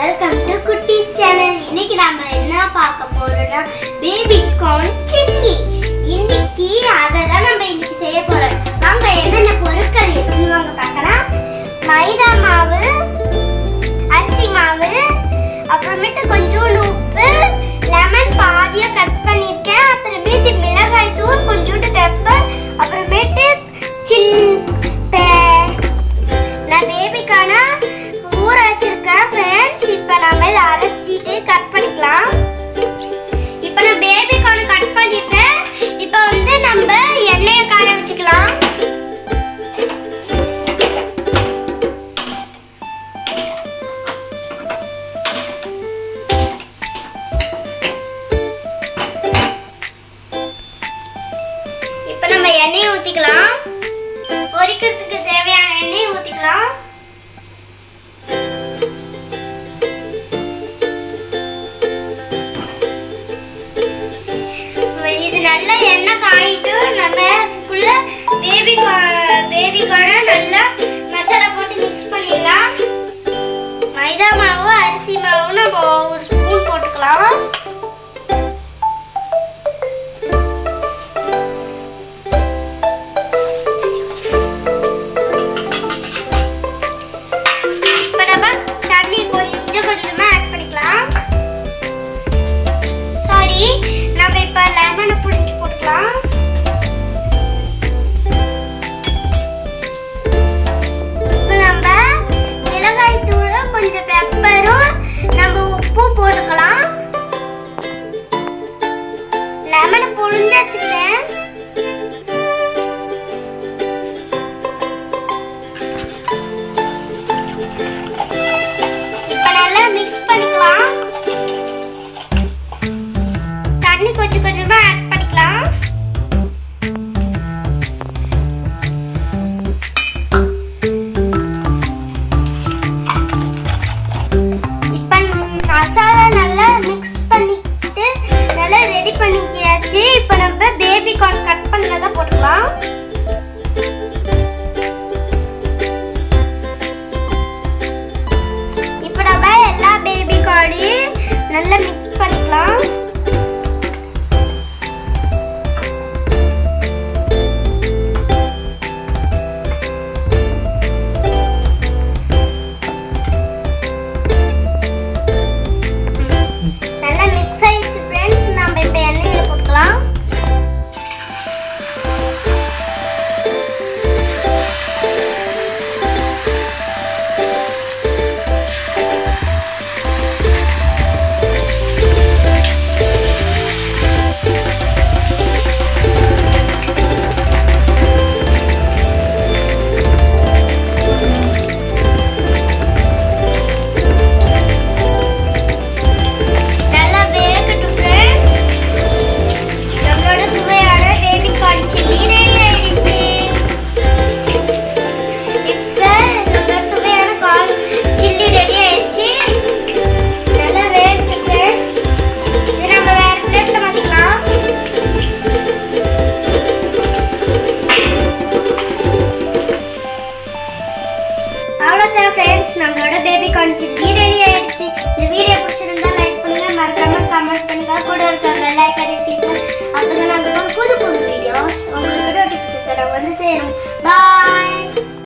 Welcome to குட்டி channel. இன்னைக்கு நாம என்ன பார்க்க போறோம்னா பேபி கார்ன் சில்லி. இன்னைக்கு அதை தான் நம்ம இன்னைக்கு செய்ய போறோம். வாங்க என்னென்ன பொருட்கள் இருக்குன்னு வாங்க பார்க்கலாம். மைதா மாவு, அரிசி மாவு, அப்புறமேட்டு கொஞ்சோண்டு உப்பு, லெமன் பாதியா கட் பண்ணிருக்கேன், அப்புறமேட்டு மிளகாய் தூள், கொஞ்சோண்டு பெப்பர், அப்புறமேட்டு நான் பேபிக்கான ஊற வச்சிருக்கேன் ஃப்ரெண்ட்ஸ். இப்போ நம்ம இதை அரைச்சிட்டு கட் பண்ணிக்கலாம். இப்போ நான் பேபிக்கான கட் பண்ணிட்டேன். இப்போ வந்து நம்ம எண்ணெயை காய வச்சுக்கலாம். இப்போ நம்ம எண்ணெயை ஊற்றிக்கலாம். பொரிக்கிறதுக்கு தேவையான எண்ணெயை ஊற்றிக்கலாம். இது நல்ல எண்ணெய் காயிட்டு நம்ம அதுக்குள்ள பேபிக்கான நல்லா மசாலா போட்டு மிக்ஸ் பண்ணிடலாம். மைதா மாவு, அரிசி மாவு நம்ம ஒரு ஸ்பூன் போட்டுக்கலாம். இப்போ நம்ம தண்ணி கொஞ்சம் கொஞ்சமா ஆட் பண்ணிக்கலாம். சாரி, நம்ம இப்ப லெமனை புழிஞ்சு போட்டுக்கலாம். இப்போ நம்ம மிளகாய் தூளும் கொஞ்சம் பெப்பரும் நம்ம உப்பும் போட்டுக்கலாம். லெமனை புழிஞ்சு வச்சுக்கிறேன். இப்போ நல்லா மிக்ஸ் பண்ணிக்கலாம். தண்ணி கொஞ்சம் கொஞ்சமா ஆட் பண்ணிக்கலாம். இப்போ மசாலா நல்லா மிக்ஸ் பண்ணிட்டு நல்லா ரெடி பண்ணிக்கியாச்சு. இப்போ நம்ம பேபி கார்ன் கட் பண்ணதை போட்டுக்கலாம். இப்போ நம்ம எல்லா பேபி கார்னையும் நல்லா மிக்ஸ் பண்ணிக்கலாம். ஃப்ரெண்ட்ஸ், நம்மளோட பேபி கார்ன் சில்லி